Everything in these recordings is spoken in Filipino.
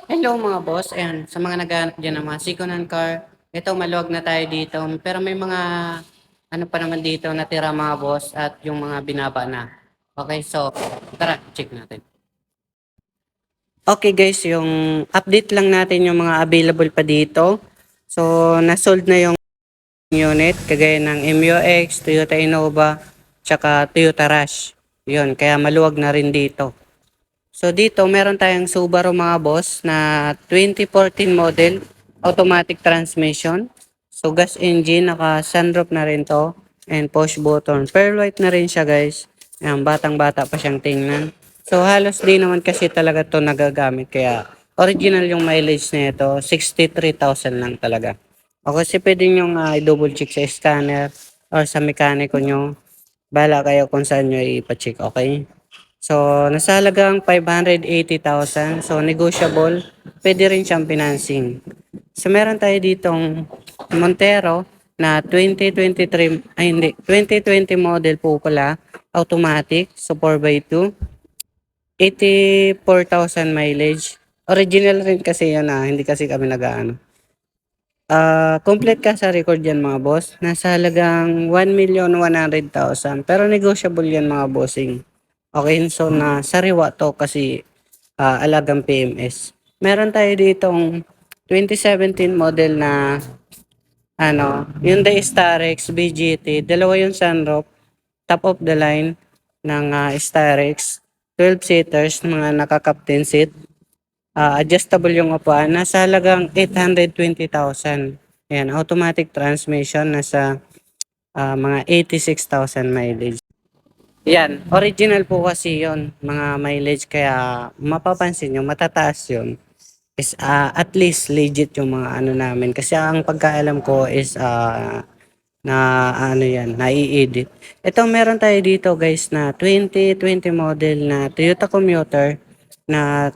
Hello mga boss, ayan, sa mga naghahanap dyan ng mga second-hand car, ito maluwag na tayo dito, pero may mga ano pa naman dito natira mga boss at yung mga binaba na. Okay, so tara, check natin. Okay guys, yung update lang natin yung mga available pa dito. So, nasold na yung unit, kagaya ng MUX, Toyota Innova, tsaka Toyota Rush. Yun, kaya maluwag na rin dito. So dito meron tayong Subaru mga boss na 2014 model, automatic transmission. So gas engine, naka sunroof na rin to and push button. Pearl white na rin siya guys. Ayan, batang-bata pa siyang tingnan. So halos di naman kasi talaga to nagagamit kaya original yung mileage na ito, 63,000 lang talaga. O kasi pwede nyo i-double check sa scanner or sa mekaniko nyo. Bahala kayo kung saan nyo ipacheck, okay? So, nasa halagang 580,000. So, negotiable. Pwede rin siyang financing. So, meron tayo ditong Montero na 2023, ay hindi, 2020 model po pala. Automatic. So, 4x2. 84,000 mileage. Original rin kasi yan hindi kasi kami nag-ano. Complete ka sa record yan mga boss. Nasa halagang 1,100,000. Pero negotiable yan mga bossing. Okay, so na sariwa to kasi alagang PMS. Meron tayo ditong 2017 model na Hyundai Starex BGT. Dalawa yung sunroof, top of the line ng Starex. 12 seaters, mga naka-captain seat. Adjustable yung upuan. Nasa halagang 820,000. Ayan, automatic transmission. Nasa mga 86,000 mileage. Yan, original po kasi yon mga mileage. Kaya mapapansin nyo, matataas yun. Is at least legit yung mga ano namin. Kasi ang pagkaalam ko is na ano yan, nai-edit. Ito meron tayo dito guys na 2020 model na Toyota Commuter na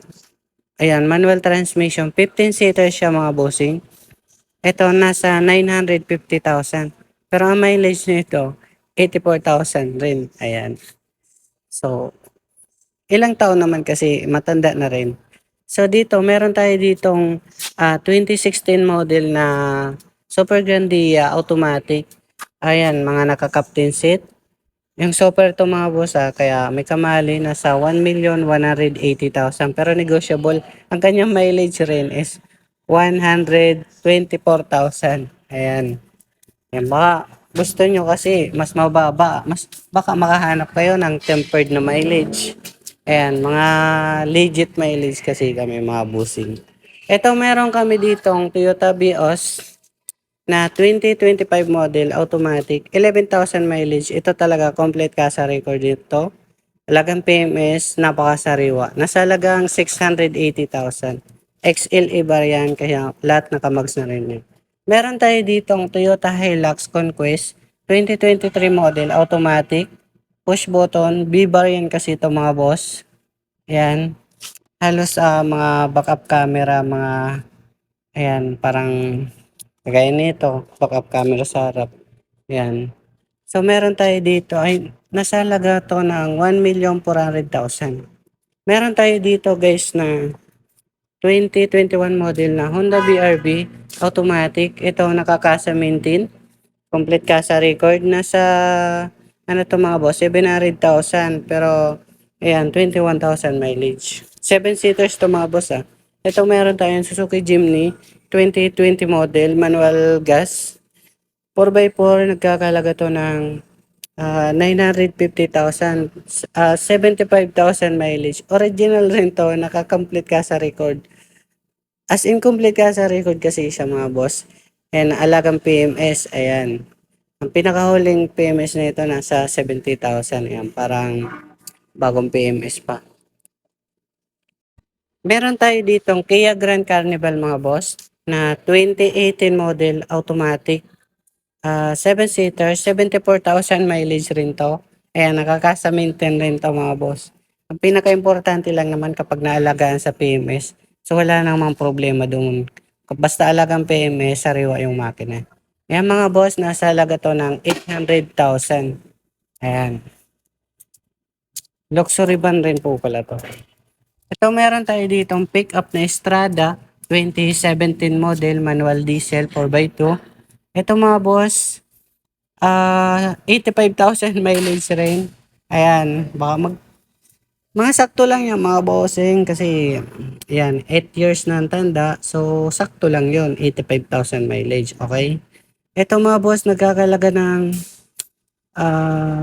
ayan, manual transmission. 15 seater siya mga bossing. Ito nasa 950,000. Pero ang mileage nito 84,000 rin. Ayan. So, ilang taon naman kasi matanda na rin. So dito, meron tayo ditong 2016 model na Super Grandia automatic. Ayan, mga naka-captain seat. Yung super to mga boss kaya may kamali na sa 1,180,000 pero negotiable. Ang kanyang mileage rin is 124,000. Ayan. Yan, baka gusto nyo kasi mas mababa, mas baka makahanap kayo ng tempered na mileage. Ayan, mga legit mileage kasi kami mga busing. Ito meron kami ditong Toyota Vios na 2025 model automatic, 11,000 mileage. Ito talaga complete ka sa record dito. Talagang PMS, napakasariwa. Nasa halagang 680,000. XLE variant kaya lahat nakamags na rin yun. Meron tayo ditong Toyota Hilux Conquest 2023 model automatic. Push button, B variant kasi ito mga boss. Ayan. Halos mga backup camera, mga ayan, parang kagaya nito, backup camera sa harap. Ayan. So meron tayo dito ay nasa halaga to ng 1,400,000. Meron tayo dito guys na 2021 model na Honda BRV automatic. Ito nakakasa maintain. Complete kasa record. Nasa ano to mga boss, 700,000 pero ayan, 21,000 mileage. 7 seaters to mga boss Ito meron tayong Suzuki Jimny 2020 model, manual gas. 4x4 nagkakalaga to ng 950,000, 75,000 mileage. Original rin to, nakakomplete ka sa record. As in complete ka sa record kasi siya mga boss. And alagang PMS, ayan. Ang pinakahuling PMS na ito nasa 70,000. Ayan, parang bagong PMS pa. Meron tayo ditong Kia Grand Carnival mga boss na 2018 model automatic. 7-seater, 74,000 mileage rin to. Ayan, nakakasa-maintain rin to mga boss. Ang pinaka-importante lang naman kapag naalagaan sa PMS, so wala namang problema doon. Basta alagang PMS, sariwa yung makina. Ayan mga boss, nasa halaga to ng 800,000. Ayan. Luxury van rin po pala to. Ito meron tayo ditong pick-up na Strada 2017 model, manual diesel 4x2. Ito mga boss, 85,000 mileage rin. Ayan, baka mga sakto lang yan mga bossing kasi yan, 8 years na ang tanda. So, sakto lang yon 85,000 mileage, okay? Ito mga boss, nagkakalaga ng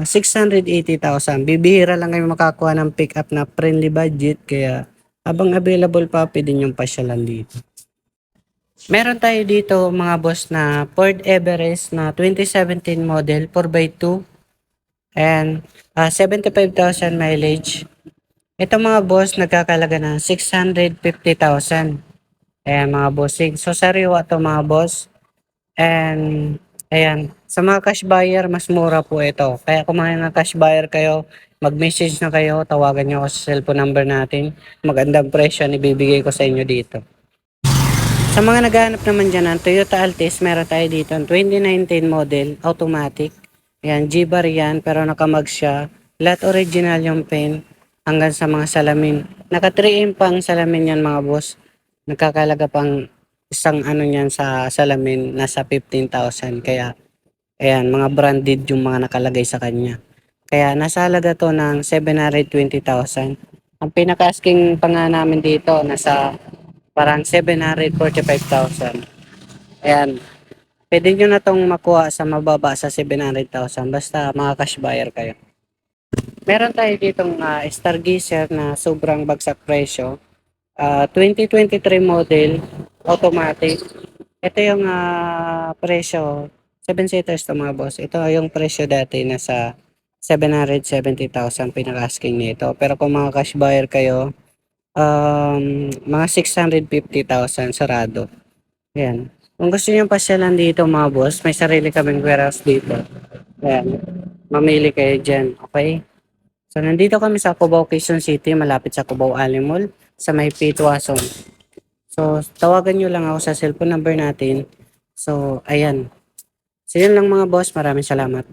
680,000. Bibihira lang kayo makakuha ng pick-up na friendly budget. Kaya, habang available pa, pwede yung pasyalan dito. Meron tayo dito mga boss na Ford Everest na 2017 model 4x2 and 75,000 mileage. Ito mga boss, nagkakalaga ng 650,000. Ayan mga bossing. So sariwa to mga boss. And ayan, sa mga cash buyer, mas mura po ito. Kaya kung mga cash buyer kayo, mag-message na kayo, tawagan nyo ako sa cellphone number natin. Magandang presyo na ibibigay ko sa inyo dito. Sa mga naghahanap naman dyan ng Toyota Altis, meron tayo dito ang 2019 model, automatic. Ayan, G-bar yan, pero nakamag siya. Lahat original yung paint hanggang sa mga salamin. Naka 3M pang salamin yan mga boss. Nagkakalaga pang isang ano yan sa salamin, nasa 15,000. Kaya, ayan, mga branded yung mga nakalagay sa kanya. Kaya nasa halaga to ng 720,000. Ang pinaka-asking pa nga namin dito, nasa parang 745,000. Ayan. Pwede nyo na tong makuha sa mababa sa 700,000 basta mga cash buyer kayo. Meron tayo ditong Stargazer na sobrang bagsak presyo. 2023 model, automatic. Ito yung presyo, 7 seaters to mga boss. Ito yung presyo dati nasa 770,000 pinaka-asking nito. Pero kung mga cash buyer kayo, mga 650,000 sarado. Ayan. Kung gusto niyo pasyalan dito mga boss, may sarili kaming warehouse dito. Ayan. Mamili kayo dyan. Okay? So, nandito kami sa Cubao, Quezon City, malapit sa Cubao Ali Mall, sa may Pitwason. So, tawagan nyo lang ako sa cellphone number natin. So, ayan. So, yun lang mga boss. Maraming salamat.